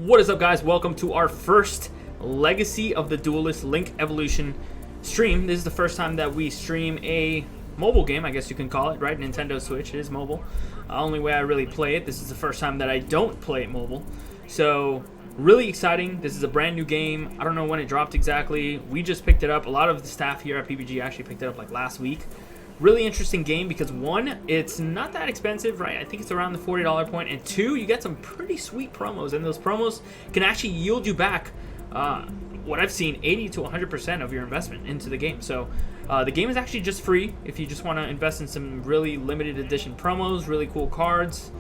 What is up, guys? Welcome to our first Legacy of the Duelist Link Evolution stream. This is the first time that we stream a mobile game, I guess you can call it, right? Nintendo Switch is mobile. Only way I really play it. This is the first time that I don't play it mobile. So, really exciting. This is a brand new game. I don't know when it dropped exactly. We just picked it up. A lot of the staff here at PBG actually picked it up like last week. Really interesting game because one, it's not that expensive, right? I think it's around the $40 point, and two, you get some pretty sweet promos, and those promos can actually yield you back, what I've seen, 80 to 100% of your investment into the game. So the game is actually just free if you just want to invest in some really limited edition promos, really cool cards,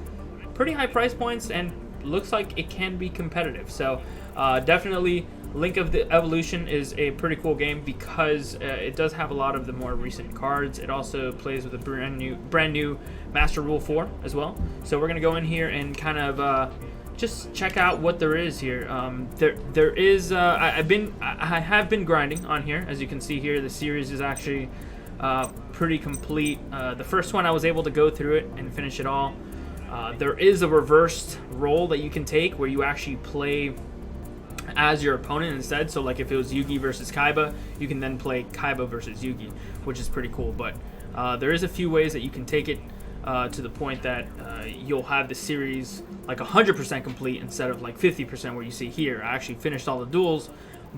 pretty high price points, and looks like it can be competitive. So definitely Link of the Evolution is a pretty cool game because it does have a lot of the more recent cards. It also plays with a brand new Master Rule 4 as well. So we're gonna go in here and kind of just check out what there is here. There is I have been grinding on here. As you can see here, the series is actually pretty complete. The first one I was able to go through it and finish it all. There is a reversed role that you can take where you actually play as your opponent instead. So like if it was YuGiOh versus Kaiba, you can then play Kaiba versus YuGiOh, which is pretty cool. But there is a few ways that you can take it to the point that you'll have the series like 100% complete instead of like 50% where you see here. I actually finished all the duels,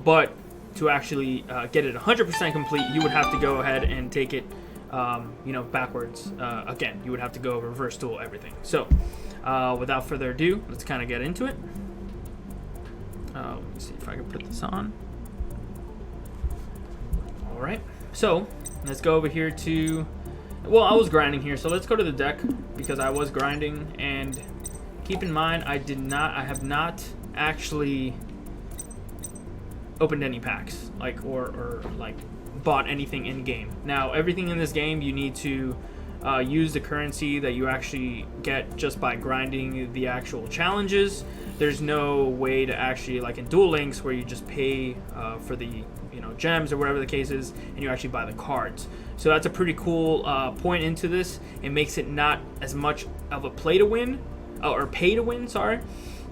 but to actually get it 100% complete, you would have to go ahead and take it backwards. Again, you would have to go reverse duel everything. So without further ado, let's kind of get into it. Let me see if I can put this on. Alright, so let's go over here to, well, I was grinding here, so let's go to the deck because I was grinding, and keep in mind I have not actually opened any packs, like or like bought anything in game. Now everything in this game you need to use the currency that you actually get just by grinding the actual challenges. There's no way to actually, like in Duel Links, where you just pay for the gems or whatever the case is, and you actually buy the cards. So that's a pretty cool point into this. It makes it not as much of a play to win, or pay to win, sorry.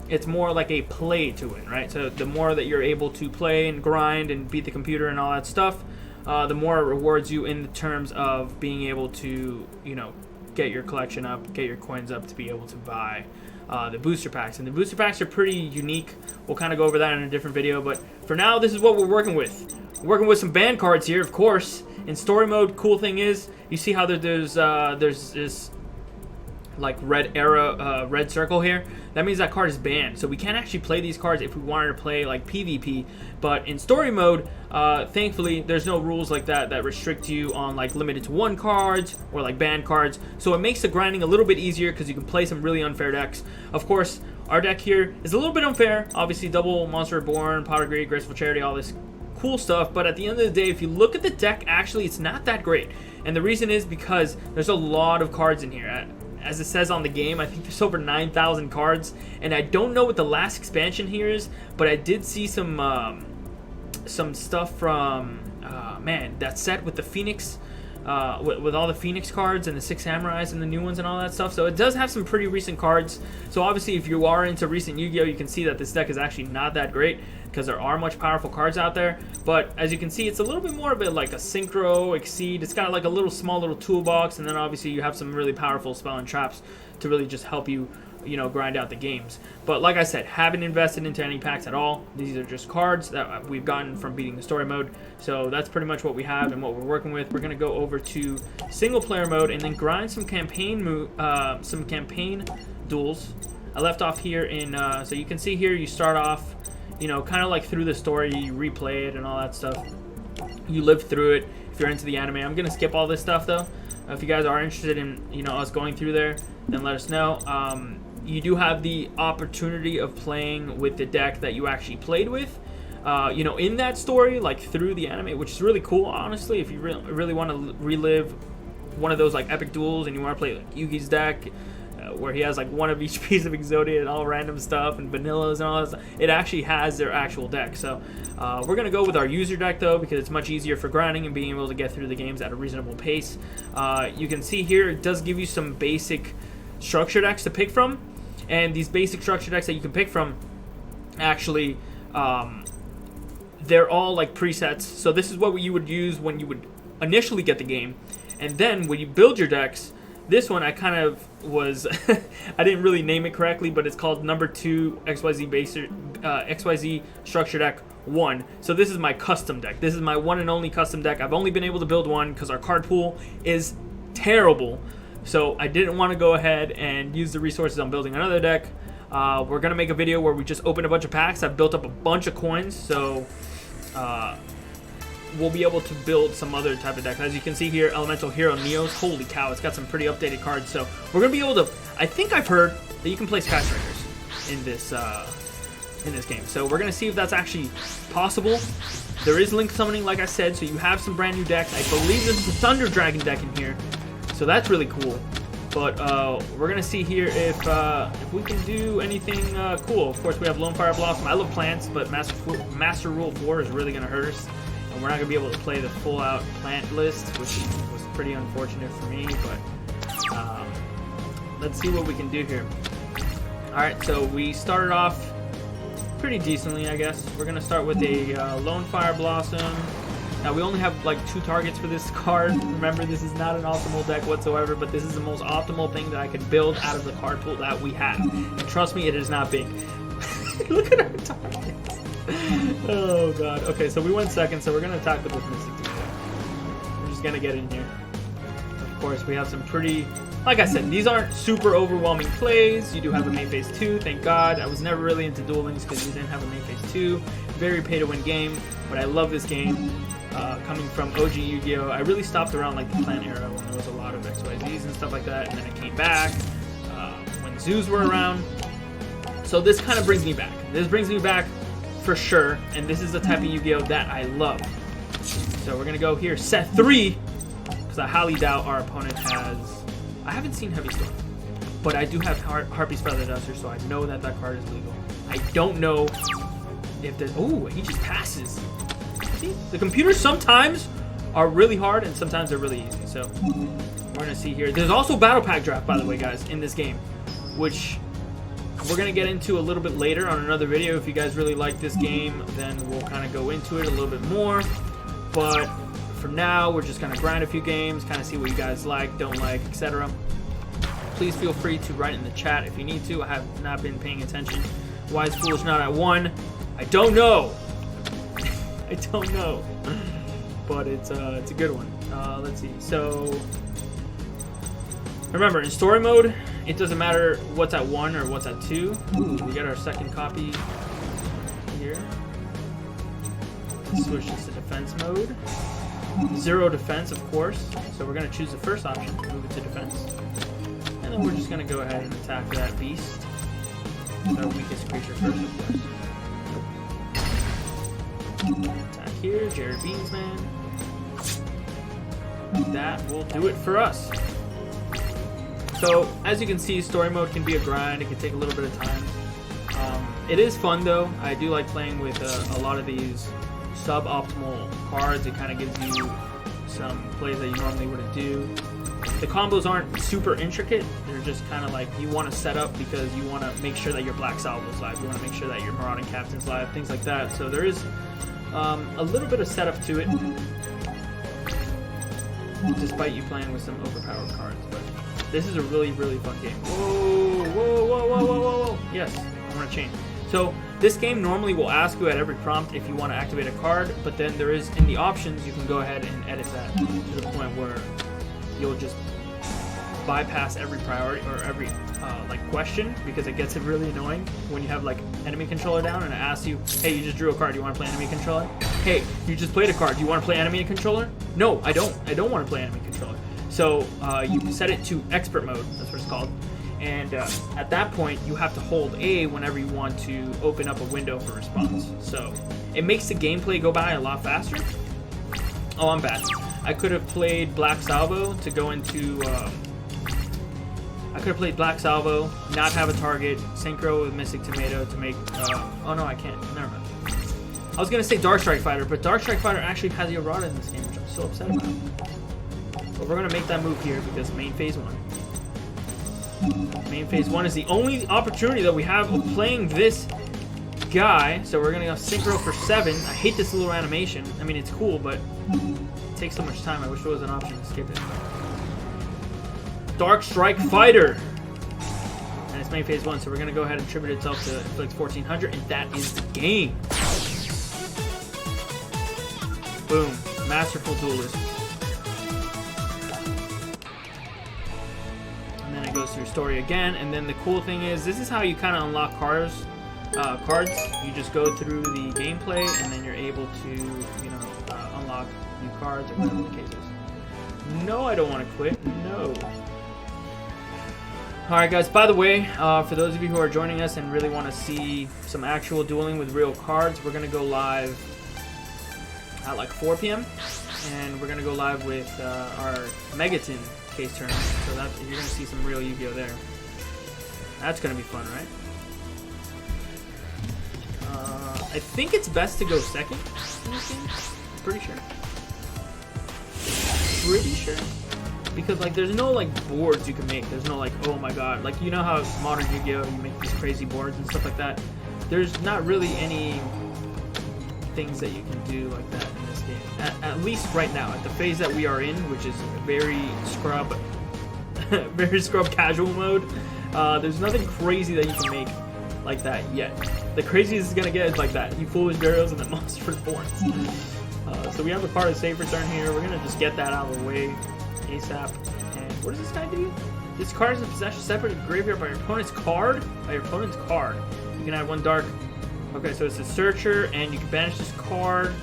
It's more like a play to win, right? So the more that you're able to play and grind and beat the computer and all that stuff, the more it rewards you in the terms of being able to, get your collection up, get your coins up to be able to buy the booster packs. And the booster packs are pretty unique. We'll kind of go over that in a different video, but for now, this is what we're working with. We're working with some banned cards here, of course. In story mode, cool thing is, you see how there's this like red arrow, red circle here. That means that card is banned. So we can't actually play these cards if we wanted to play like PvP. But in story mode, thankfully, there's no rules like that that restrict you on like limited to one cards or like banned cards. So it makes the grinding a little bit easier because you can play some really unfair decks. Of course, our deck here is a little bit unfair. Obviously, double Monster Reborn, Powder Greed, Graceful Charity, all this cool stuff. But at the end of the day, if you look at the deck, actually, it's not that great. And the reason is because there's a lot of cards in here. As it says on the game, I think there's over 9,000 cards, and I don't know what the last expansion here is, but I did see some stuff from that set with the Phoenix, with all the Phoenix cards and the 6 Samurais and the new ones and all that stuff. So it does have some pretty recent cards. So obviously, if you are into recent Yu-Gi-Oh, you can see that this deck is actually not that great because there are much powerful cards out there. But as you can see, it's a little bit more of it like a Synchro, Exceed. It's got like a little small little toolbox, and then obviously you have some really powerful spell and traps to really just help you, grind out the games. But like I said, haven't invested into any packs at all. These are just cards that we've gotten from beating the story mode. So that's pretty much what we have and what we're working with. We're gonna go over to single player mode and then grind some campaign duels. I left off here in so you can see here you start off, kind of like through the story, you replay it and all that stuff. You live through it if you're into the anime. I'm gonna skip all this stuff though. If you guys are interested in us going through there, then let us know. You do have the opportunity of playing with the deck that you actually played with, in that story, like through the anime, which is really cool, honestly. If you really want to relive one of those like epic duels and you want to play like Yugi's deck, where he has like one of each piece of Exodia and all random stuff and vanillas and all that stuff, it actually has their actual deck. So we're going to go with our user deck though, because it's much easier for grinding and being able to get through the games at a reasonable pace. You can see here it does give you some basic structure decks to pick from, and these basic structure decks that you can pick from actually, they're all like presets. So this is what you would use when you would initially get the game, and then when you build your decks. This one I kind of was I didn't really name it correctly, but it's called number 2 XYZ structure deck 1. So this is my custom deck. This is my one and only custom deck. I've only been able to build one because our card pool is terrible. So I didn't want to go ahead and use the resources on building another deck. We're gonna make a video where we just open a bunch of packs. I've built up a bunch of coins, so we'll be able to build some other type of deck. As you can see here, Elemental Hero Neos. Holy cow, it's got some pretty updated cards. So we're gonna be able to. I think I've heard that you can play Sky Strikers in this game. So we're gonna see if that's actually possible. There is Link Summoning, like I said, so you have some brand new decks. I believe this is a Thunder Dragon deck in here, so that's really cool. But we're gonna see here if we can do anything cool. Of course, we have Lone Fire Blossom. I love plants, but Master Rule 4 is really gonna hurt us. And we're not going to be able to play the full-out plant list, which was pretty unfortunate for me, but let's see what we can do here. Alright, so we started off pretty decently, I guess. We're going to start with a Lone Fire Blossom. Now, we only have like 2 targets for this card. Remember, this is not an optimal deck whatsoever, but this is the most optimal thing that I could build out of the card pool that we have. And trust me, it is not big. Look at our targets. Oh god. Okay, so we went second, so we're gonna attack with this Mystic Tomato. We're just gonna get in here. Of course, we have some pretty, like I said, these aren't super overwhelming plays. You do have a main phase 2, thank god. I was never really into Duel Links because you didn't have a main phase 2. Very pay to win game, but I love this game. Coming from OG Yu-Gi-Oh! I really stopped around like the clan era when there was a lot of XYZs and stuff like that, and then I came back when zoos were around. So this kind of brings me back. This brings me back for sure, and this is the type of Yu-Gi-Oh! That I love. So we're gonna go here, set 3, because I highly doubt our opponent has. I haven't seen Heavy Storm, but I do have Harpy's Feather Duster, so I know that that card is legal. I don't know if there's. Oh, he just passes. See, the computers sometimes are really hard, and sometimes they're really easy. So we're gonna see here. There's also Battle Pack Draft, by the way, guys, in this game, which we're going to get into a little bit later on another video. If you guys really like this game, then we'll kind of go into it a little bit more. But for now, we're just going to grind a few games, kind of see what you guys like, don't like, etc. Please feel free to write in the chat if you need to. I have not been paying attention. Why is Foolish not at 1? I don't know. I don't know. But it's a good one. Let's see. So remember, in story mode, it doesn't matter what's at 1 or what's at 2. Ooh, we got our second copy here. Let's switch this to defense mode. 0 defense, of course. So we're going to choose the first option, move it to defense. And then we're just going to go ahead and attack that beast. It's our weakest creature first, of course. Attack here, Jared Beansman. That will do it for us. So, as you can see, story mode can be a grind. It can take a little bit of time. It is fun, though. I do like playing with a lot of these suboptimal cards. It kind of gives you some plays that you normally wouldn't do. The combos aren't super intricate. They're just kind of like you want to set up because you want to make sure that your Black Salvo's live. You want to make sure that your Marauding Captain's live, things like that. So there is a little bit of setup to it, despite you playing with some overpowered cards. But this is a really, really fun game. Whoa, whoa, whoa, whoa, whoa, whoa, whoa. Yes, I want to change. So this game normally will ask you at every prompt if you want to activate a card, but then there is, in the options, you can go ahead and edit that to the point where you'll just bypass every priority or every like question, because it gets really annoying when you have like enemy controller down and it asks you, hey, you just drew a card, do you want to play enemy controller? Hey, you just played a card, do you want to play enemy controller? No, I don't want to play enemy controller. So you can set it to expert mode, that's what it's called. And at that point, you have to hold A whenever you want to open up a window for response. So it makes the gameplay go by a lot faster. Oh, I'm bad. I could have played Black Salvo to go into... I could have played Black Salvo, not have a target, synchro with Mystic Tomato to make... oh no, I can't. Never mind. I was going to say Dark Strike Fighter, but Dark Strike Fighter actually has the errata in this game, which I'm so upset about. But we're going to make that move here because main phase 1. Main phase 1 is the only opportunity that we have of playing this guy. So we're gonna go synchro for 7. I hate this little animation. I mean, it's cool, but it takes so much time. I wish there was an option to skip it. Dark Strike Fighter. And it's main phase 1, so we're gonna go ahead and tribute itself to Inflict 1400, and that is the game. Boom. Masterful Duelist. And then it goes through story again, and then the cool thing is, this is how you kind of unlock cards. You just go through the gameplay, and then you're able to, you know, unlock new cards or whatever the case is. No, I don't want to quit. No. Alright guys, by the way, for those of you who are joining us and really want to see some actual dueling with real cards, we're going to go live at like 4 p.m. and we're going to go live with our Megaton case tournament, so that you're going to see some real Yu-Gi-Oh there. That's going to be fun, right? I think it's best to go second in this game. I'm pretty sure. Pretty sure. Because like there's no like boards you can make. There's no like, oh my god, like you know how modern Yu-Gi-Oh you make these crazy boards and stuff like that. There's not really any things that you can do like that in this game. At least right now, at the phase that we are in, which is very scrub, very scrub casual mode. There's nothing crazy that you can make like that yet. The craziest is gonna get is like that. You foolish girls and then monster forms. So we have a card of safe return here. We're gonna just get that out of the way ASAP. And what does this guy do? This card is in possession separate from the graveyard by your opponent's card. You can add 1 dark. Okay, so it's a searcher, and you can banish this card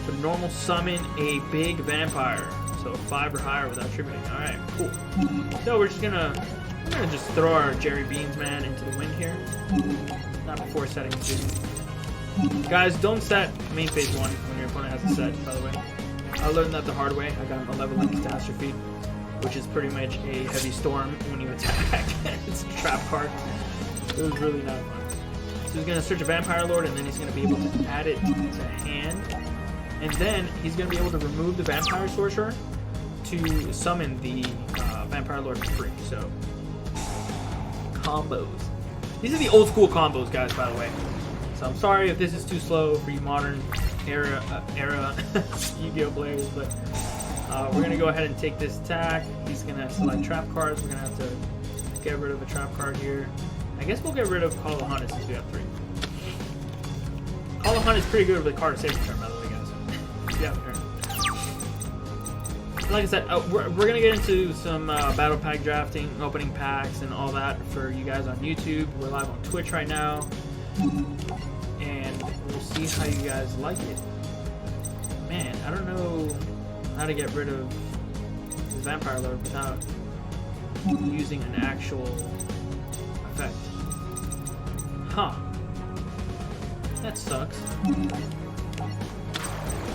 to normal summon a big vampire. So 5 or higher without tributing. Alright, cool. So we're gonna just throw our Jerry Beans man into the wind here. Not before setting Zoom. Guys, don't set main phase 1 when your opponent has a set, by the way. I learned that the hard way. I got a leveling catastrophe, which is pretty much a heavy storm when you attack. It's a trap card. It was really not fun. So he's going to search a Vampire Lord, and then he's going to be able to add it to hand. And then he's going to be able to remove the Vampire Sorcerer to summon the Vampire Lord for free. So, combos. These are the old school combos, guys, by the way. So I'm sorry if this is too slow for you modern era Yu-Gi-Oh players, but we're going to go ahead and take this attack. He's going to select trap cards. We're going to have to get rid of a trap card here. I guess we'll get rid of Call of Hunt since we have 3. Call of Hunt is pretty good with a card of safe return, by the way, guys. Yeah, turn. Like I said, we're going to get into some battle pack drafting, opening packs, and all that for you guys on YouTube. We're live on Twitch right now. And we'll see how you guys like it. Man, I don't know how to get rid of the Vampire Lord without using an actual effect. Huh. That sucks.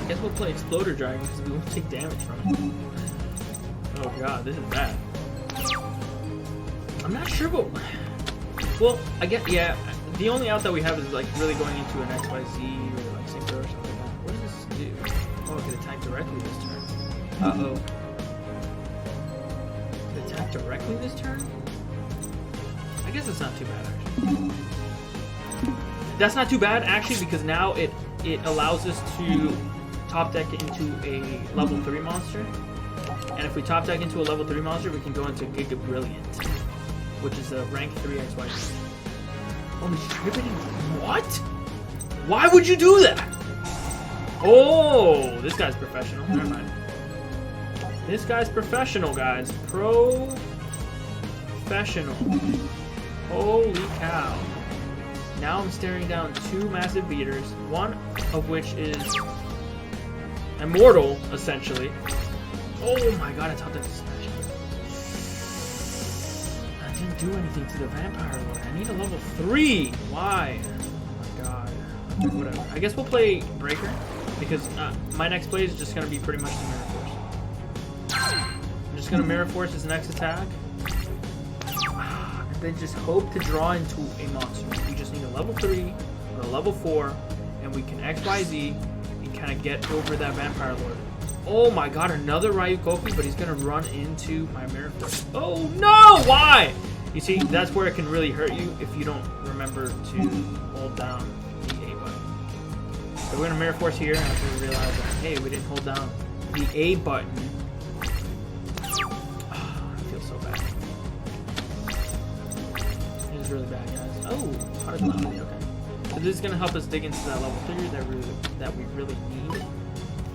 I guess we'll play Exploder Dragon because we won't take damage from it. Oh god, this is bad. I'm not sure what... Well, I guess, yeah, the only out that we have is like really going into an XYZ or like Synchro or something like that. What does this do? Oh, it can attack directly this turn. Uh-oh. Can it attack directly this turn? I guess it's not too bad, actually. That's not too bad, actually, because now it allows us to top deck into a level 3 monster. And if we top deck into a level 3 monster, we can go into Giga Brilliant, which is a rank 3 XYZ. Oh, he's tributing. What? Why would you do that? Oh, this guy's professional. Never mind. This guy's professional, guys. Professional. Holy cow. Now I'm staring down 2 massive beaters, one of which is immortal, essentially. Oh my god, I thought that was smash. I didn't do anything to the Vampire Lord. I need a level 3. Why? Oh my god. Okay, whatever. I guess we'll play Breaker, because my next play is just going to be pretty much the Mirror Force. I'm just going to Mirror Force his next attack. And then just hope to draw into a monster. We just need a level 3 or a level 4, and we can XYZ and kind of get over that Vampire Lord. Oh my god, another Ryukoki, but he's going to run into my Mirror Force. Oh no! Why? You see, that's where it can really hurt you if you don't remember to hold down So we're gonna Mirror Force here after we realize that, hey, we didn't hold down the A button. Oh, I feel so bad. It is really bad, guys. Oh, hard calamity, okay. So this is gonna help us dig into that level 3 that we really need.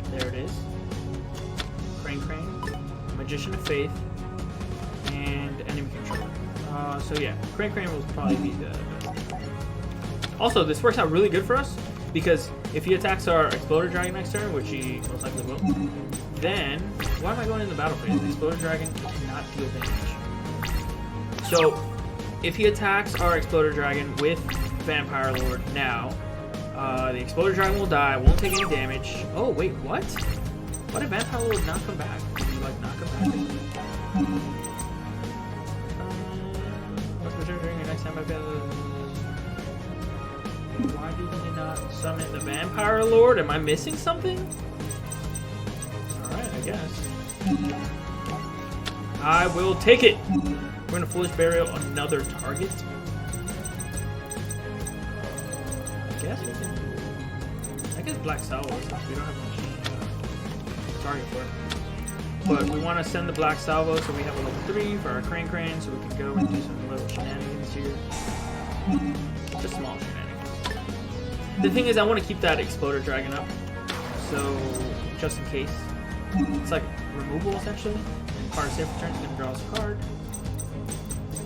There it is. Crane, Magician of Faith, and Enemy Controller. So yeah, Crane will probably be the best. Also, this works out really good for us because if he attacks our Exploder Dragon next turn, which he most likely will, then why am I going in the battle phase? The Exploder Dragon cannot deal damage. So if he attacks our Exploder Dragon with Vampire Lord now, the Exploder Dragon will die, won't take any damage. Oh wait, what? Why did Vampire Lord not come back? Did he like not come back? What's returned during your next time? Why did they not summon the Vampire Lord? Am I missing something? Alright, I guess. I will take it! We're gonna Foolish Burial another target. I guess we can... I guess Black Salvo, since we don't have much target for it. But we want to send the Black Salvo so we have a level 3 for our Crane, so we can go and do some little shenanigans here. Just small shenanigans. The thing is, I want to keep that Exploder Dragon up, so just in case. It's like removal essentially. Card safe return is going to draw us a card.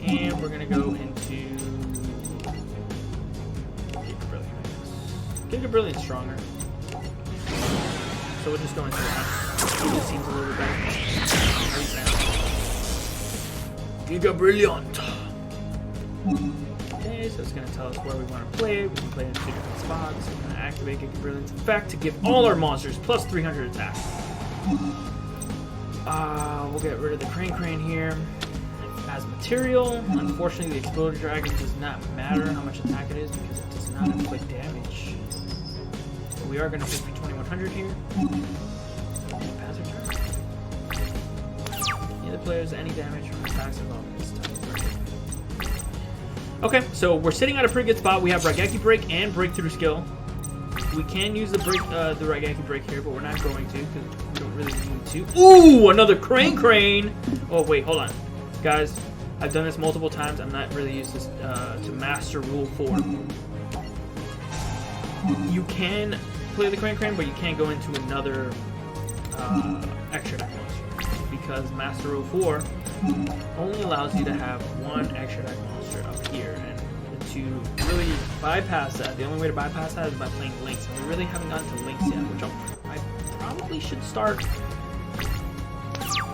And we're going to go into Giga Brilliant, I guess. Giga Brilliant's stronger. So we'll just go into that. It just seems a little bit better. Giga Brilliant! Okay, so it's going to tell us where we want to play. We can play in 2 different spots. We're going to activate Giga Brilliant's effect to give all our monsters plus 300 attack. We'll get rid of the Crane here. As material, unfortunately the Exploder Dragon does not matter how much attack it is because it does not inflict damage. So we are going to pick for 2100 here. Pass our turn. Neither player has any damage from attacks above this time. Okay, so we're sitting at a pretty good spot. We have Raigeki Break and Breakthrough skill. We can use the Raigeki Break here, but we're not going to because we don't really need to. Ooh, another Crane! Oh wait, hold on. Guys, I've done this multiple times. I'm not really used to master Rule 4. You can play the Crane, but you can't go into another extra deck monster because Master Rule 4 only allows you to have one extra deck monster up here. And to really bypass that, the only way to bypass that is by playing Links. And we really haven't gotten to Links yet, which I probably should start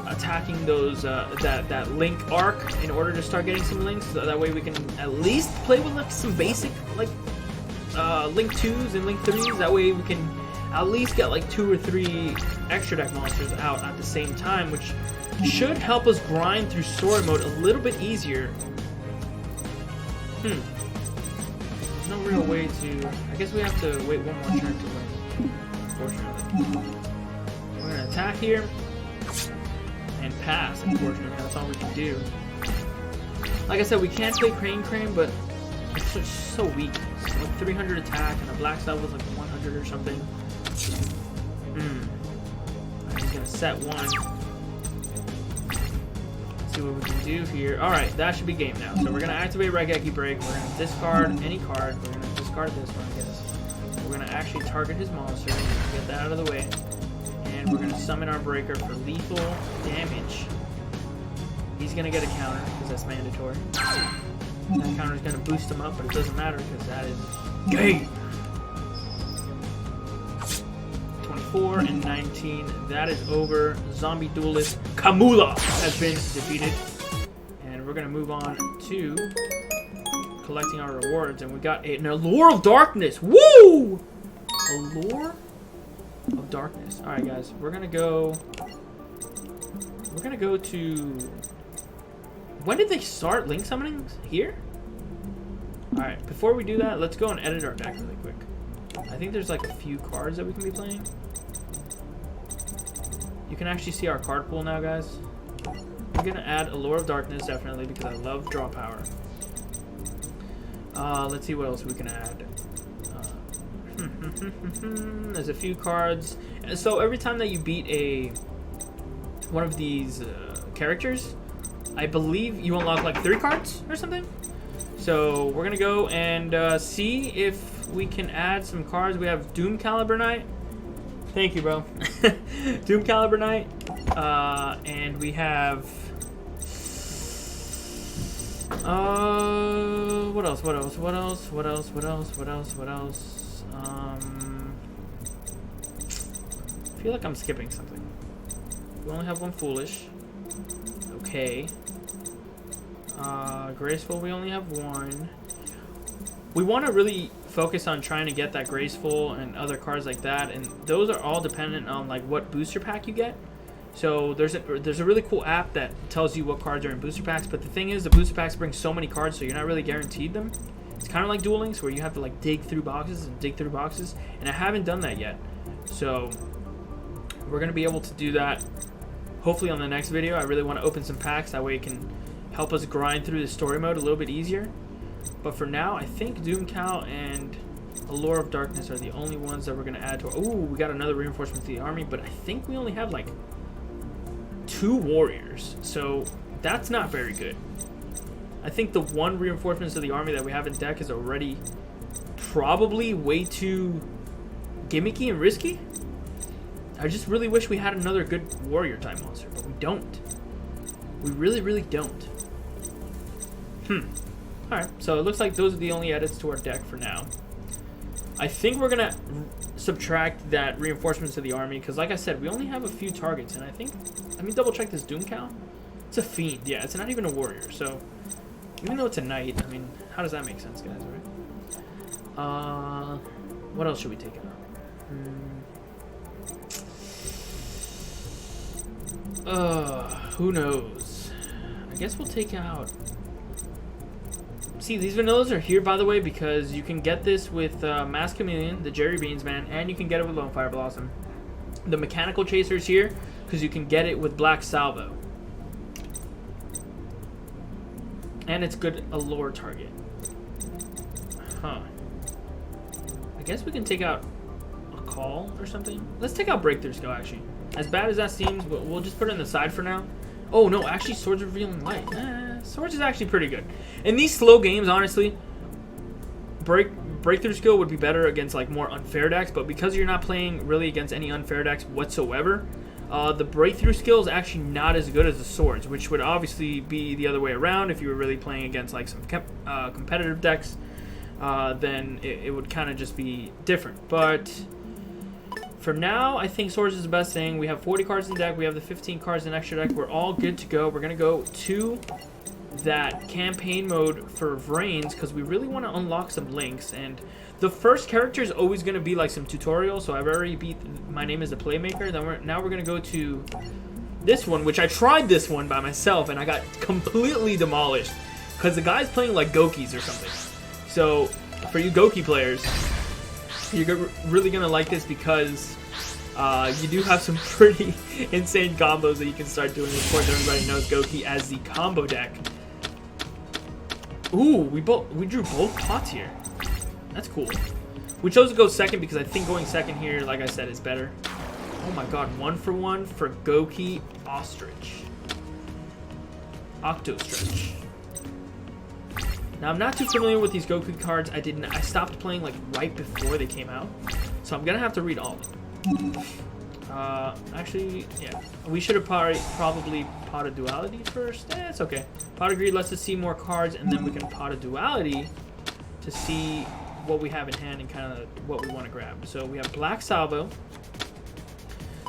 attacking those that Link arc in order to start getting some Links, so that way we can at least play with like some basic like Link 2s and Link 3s. That way we can at least get like 2 or 3 extra deck monsters out at the same time, which should help us grind through story mode a little bit easier. There's no real way to... I guess we have to wait one more turn to win, unfortunately. We're going to attack here and pass, unfortunately. That's all we can do. Like I said, we can play Crane, but it's just so weak. It's like 300 attack and a Black Salvo was like 100 or something. I'm just going to set one. See what we can do here. Alright, that should be game now. So we're going to activate Raigeki Break. We're going to discard any card. We're going to discard this one, I guess. We're going to actually target his monster. Get that out of the way. And we're going to summon our breaker for lethal damage. He's going to get a counter, because that's mandatory. That counter is going to boost him up, but it doesn't matter, because that is game! 24 and 19. That is over. Zombie Duelist Kamula has been defeated. And we're going to move on to collecting our rewards. And we got an Allure of Darkness. Woo! Allure of Darkness. Alright, guys. We're going to go... We're going to go to... When did they start Link summoning? Here? Alright, before we do that, let's go and edit our deck really quick. I think there's like a few cards that we can be playing. You can actually see our card pool now, guys. I'm going to add Allure of Darkness, definitely, because I love draw power. Let's see what else we can add. There's a few cards. So every time that you beat one of these characters, I believe you unlock like 3 cards or something. So we're gonna go and see if we can add some cards. We have Doom Caliber Knight. Thank you, bro. Doom Caliber Knight. And we have what else? I feel like I'm skipping something. We only have one Foolish. Okay. Graceful, we only have one. We want to really focus on trying to get that Graceful and other cards like that, and those are all dependent on like what booster pack you get. So there's a really cool app that tells you what cards are in booster packs, but the thing is the booster packs bring so many cards, so you're not really guaranteed them. It's kind of like Duel Links, where you have to like dig through boxes, and I haven't done that yet. So we're gonna be able to do that hopefully on the next video. I really want to open some packs, that way it can help us grind through the story mode a little bit easier. But for now, I think Doom Cal and Allure of Darkness are the only ones that we're going to add to our... Ooh, we got another reinforcement to the army, but I think we only have like 2 warriors, so that's not very good. I think the 1 reinforcement to the army that we have in deck is already probably way too gimmicky and risky. I just really wish we had another good warrior type monster, but we don't. We really, really don't. Alright, so it looks like those are the only edits to our deck for now. I think we're going to subtract that reinforcements to the army, because like I said, we only have a few targets, and I think... Let me double check this Doom Cal. It's a Fiend. Yeah, it's not even a warrior, so... Even though it's a knight, I mean, how does that make sense, guys, right? What else should we take out? Who knows? I guess we'll take out... See, these vanillas are here, by the way, because you can get this with Mass Chameleon, the Jerry Beans Man, and you can get it with Lone Fire Blossom. The Mechanical Chaser's here because you can get it with Black Salvo. And it's good allure target. Huh. I guess we can take out a Call or something. Let's take out Breakthrough Skill, actually. As bad as that seems, we'll just put it on the side for now. Oh, no, actually, Swords of Revealing Light. Swords is actually pretty good. In these slow games, honestly, Breakthrough Skill would be better against, like, more unfair decks, but because you're not playing really against any unfair decks whatsoever, the Breakthrough Skill is actually not as good as the Swords, which would obviously be the other way around. If you were really playing against, like, some competitive decks, then it would kind of just be different. But... for now, I think Swords is the best thing. We have 40 cards in deck. We have the 15 cards in extra deck. We're all good to go. We're going to go to that campaign mode for Vrains because we really want to unlock some links. And the first character is always going to be like some tutorial. So I've already beat My Name is the Playmaker. Now we're going to go to this one, which I tried this one by myself and I got completely demolished because the guy's playing like Gokis or something. So for you Goki players, you're really going to like this because you do have some pretty insane combos that you can start doing. Of course, everybody knows Goki as the combo deck. Ooh, we drew both pots here. That's cool. We chose to go second because I think going second here, like I said, is better. Oh my god, 1-for-1 for Goki Ostrich. Octostretch. Now, I'm not too familiar with these Goku cards. I stopped playing like right before they came out, so I'm gonna have to read all of them. Actually, yeah, we should have probably Pot of Duality first. It's okay. Pot of Greed lets us see more cards, and then we can Pot of Duality to see what we have in hand and kind of what we want to grab. So we have Black Salvo.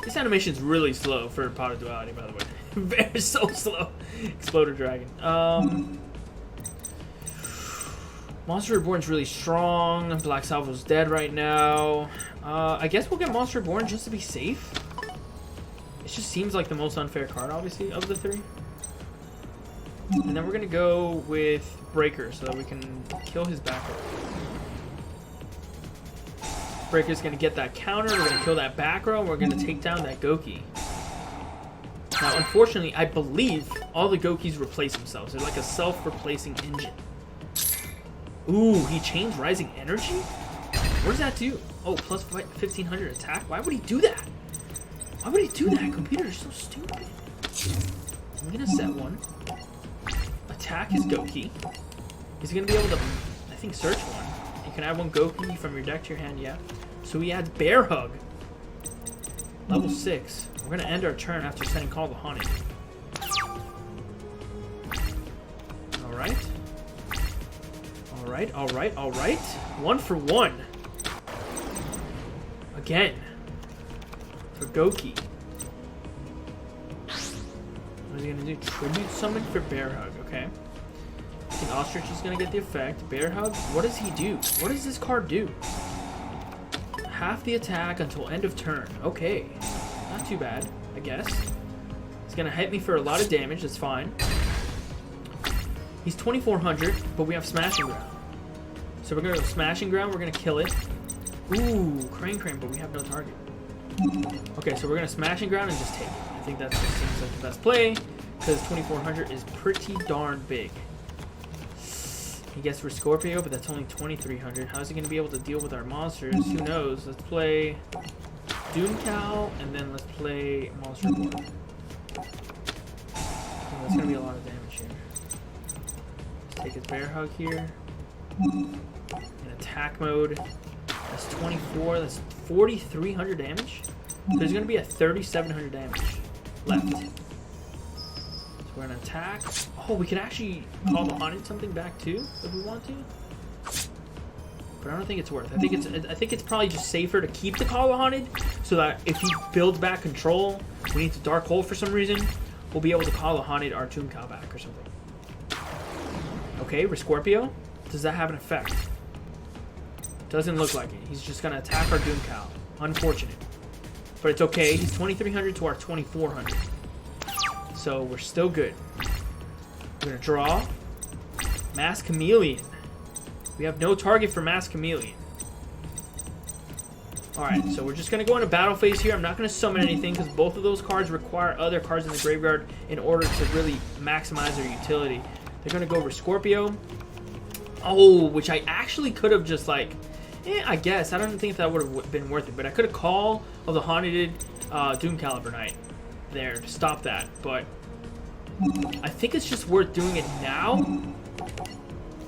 This animation is really slow for Pot of Duality, by the way. Very so slow. Exploder Dragon. Monster Reborn's really strong. Black Salvo's dead right now. I guess we'll get Monster Reborn just to be safe. It just seems like the most unfair card, obviously, of the 3. And then we're going to go with Breaker so that we can kill his back row. Breaker's going to get that counter. We're going to kill that back row. And we're going to take down that Goki. Now, unfortunately, I believe all the Gokis replace themselves. They're like a self-replacing engine. Ooh, he changed Rising Energy? What does that do? Oh, plus 1500 attack? Why would he do that? Why would he do that? Computers are so stupid. I'm gonna set one. Attack his Goki. He's gonna be able to, I think, search one. You can add one Goki from your deck to your hand, yeah. So he adds Bear Hug. Level 6. We're gonna end our turn after sending Call the Haunted. Alright. Alright, alright, alright. 1 for 1. Again. For Goki. What is he gonna do? Tribute summon for Bear Hug, okay. I think Ostrich is gonna get the effect. Bear Hug, what does he do? What does this card do? Half the attack until end of turn. Okay. Not too bad, I guess. He's gonna hit me for a lot of damage, that's fine. He's 2400, but we have Smashing Ground. So we're gonna go Smashing Ground, we're gonna kill it. Ooh, Crane, but we have no target. Okay, so we're gonna Smashing Ground and just take it. I think that seems like the best play, because 2400 is pretty darn big. He gets for Scorpio, but that's only 2300. How's he gonna be able to deal with our monsters? Who knows? Let's play Doomcal, and then let's play Monster Born. Oh, that's gonna be a lot of damage here. Let's take his Bear Hug here. In attack mode. That's 24, that's 4300 damage. So there's gonna be a 3700 damage left. So we're gonna attack. Oh, we can actually Call the Haunted something back too, if we want to. But I don't think it's worth. I think it's probably just safer to keep the Call the Haunted, so that if he builds back control, we need to Dark Hole for some reason, we'll be able to Call the Haunted our Tomb Cow back or something. Okay, Scorpio. Does that have an effect? Doesn't look like it. He's just gonna attack our Doom Cow. Unfortunate. But it's okay. He's 2300 to our 2400. So we're still good. We're gonna draw. Mass Chameleon. We have no target for Mass Chameleon. Alright, so we're just gonna go into battle phase here. I'm not gonna summon anything because both of those cards require other cards in the graveyard in order to really maximize their utility. They're gonna go over Scorpio. Oh, which I actually could have just like, I guess. I don't think that would have been worth it, but I could have Call of the Haunted Doom Caliber Knight there to stop that, but I think it's just worth doing it now.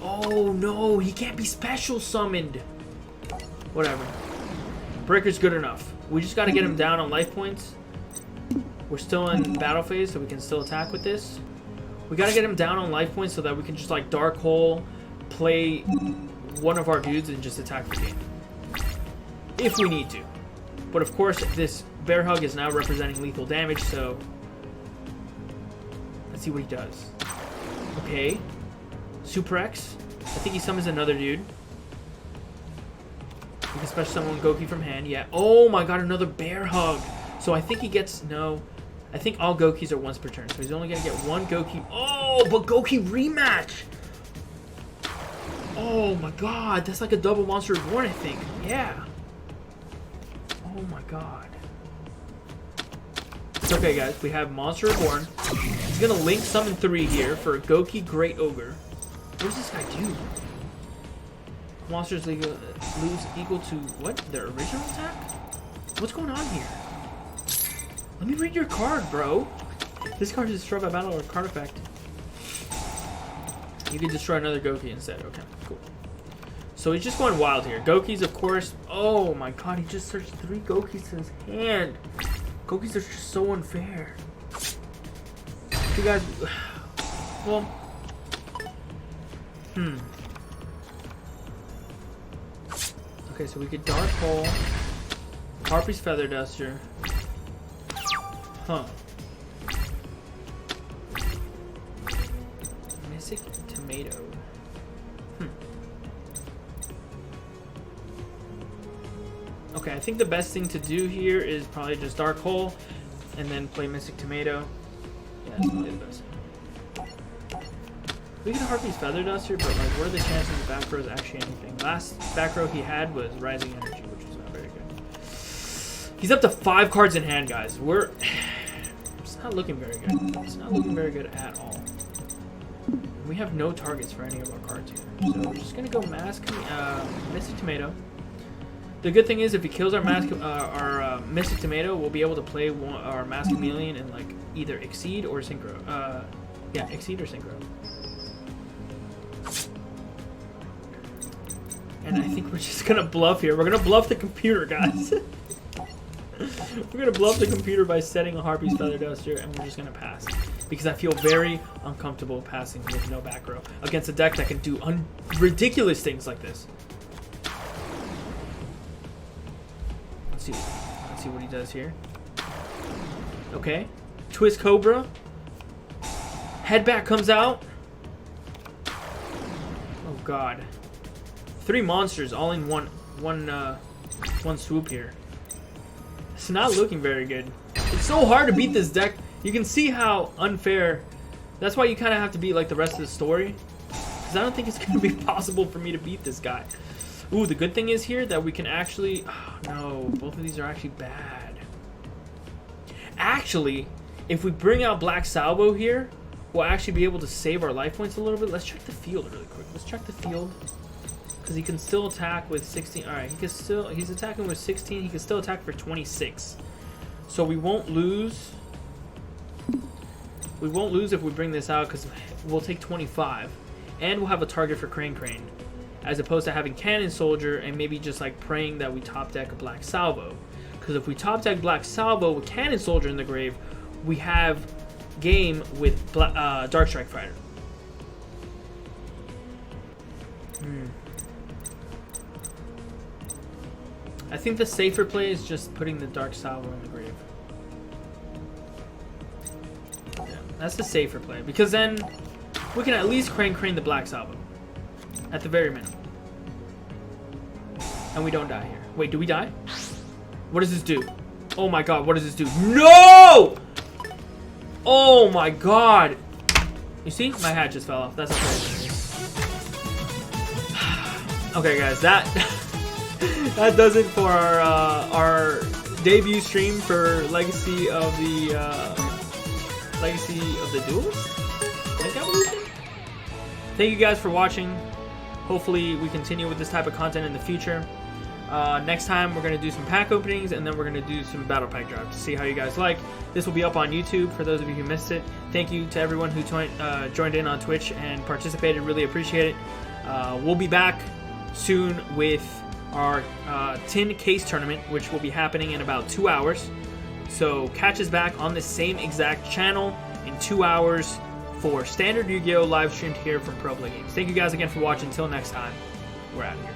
Oh no, he can't be special summoned. Whatever. Breaker's good enough. We just got to get him down on life points. We're still in battle phase, so we can still attack with this. We got to get him down on life points so that we can just like Dark Hole, play one of our dudes and just attack the game. If we need to. But of course, this Bear Hug is now representing lethal damage, so let's see what he does. Okay. Super X. I think he summons another dude. We can special summon Goki from hand, yeah. Oh my god, another Bear Hug. So I think he gets, no. I think all Gokis are once per turn, so he's only going to get one Goki. Oh, but Goki rematch! Oh my god, that's like a double Monster Reborn, I think. Yeah. Oh my god. It's okay, guys. We have Monster Reborn. He's going to Link Summon 3 here for a Goki Great Ogre. What does this guy do? Monsters lose equal to, what? Their original attack? What's going on here? Let me read your card, bro. This card is destroyed by battle or card effect. You can destroy another Goki instead. Okay, cool. So he's just going wild here. Gokis, of course. Oh my god, he just searched 3 Gokis to his hand. Gokis are just so unfair. You guys... Well... Okay, so we get Dark Hole, Harpy's Feather Duster. Huh. Mystic Tomato. Okay, I think the best thing to do here is probably just Dark Hole and then play Mystic Tomato. Yeah, that's probably the best. We get a Harpy's Feather Duster, but like, what are the chances the back row is actually anything? Last back row he had was Rising Energy, which was not very good. He's up to 5 cards in hand, guys. It's not looking very good. It's not looking very good at all. We have no targets for any of our cards here, so we're just gonna go Mystic Tomato. The good thing is, if he kills our Mystic Tomato, we'll be able to play our Mass Chameleon in like either Exceed or Synchro. Yeah, Exceed or Synchro. And I think we're just gonna bluff here. We're gonna bluff the computer, guys. We're gonna bluff the computer by setting a Harpy's Feather Duster, and we're just gonna pass. Because I feel very uncomfortable passing with no back row against a deck that can do ridiculous things like this. Let's see what he does here. Okay. Twist Cobra. Headback comes out. Oh god. 3 monsters all in one swoop here. It's not looking very good. It's so hard to beat this deck. You can see how unfair. That's why you kind of have to beat like the rest of the story. Because I don't think it's going to be possible for me to beat this guy. Ooh, the good thing is here that we can actually... Oh, no, both of these are actually bad. Actually, if we bring out Black Salvo here, we'll actually be able to save our life points a little bit. Let's check the field really quick. Let's check the field. Because he can still attack with 16. Alright, he's attacking with 16. He can still attack for 26. So we won't lose. We won't lose if we bring this out because we'll take 25. And we'll have a target for Crane Crane. As opposed to having Cannon Soldier and maybe just like praying that we top deck a Black Salvo. Because if we top deck Black Salvo with Cannon Soldier in the grave, we have game with Dark Strike Fighter. I think the safer play is just putting the Dark Salvo in the grave. Yeah, that's the safer play. Because then we can at least Crane the Black Salvo. At the very minimum. And we don't die here. Wait, do we die? What does this do? Oh my god, what does this do? No! Oh my god. You see? My hat just fell off. That's okay. Okay, guys, that does it for our debut stream for Legacy of the Duelist? Thank you guys for watching. Hopefully we continue with this type of content in the future. Next time we're going to do some pack openings and then we're going to do some battle pack drops to see how you guys like. This will be up on YouTube for those of you who missed it. Thank you to everyone who joined in on Twitch and participated. Really appreciate it. We'll be back soon with our tin case tournament, which will be happening in about 2 hours. So catch us back on the same exact channel in 2 hours for standard Yu-Gi-Oh! Live streamed here from Pro Play Games. Thank you guys again for watching. Until next time, we're out of here.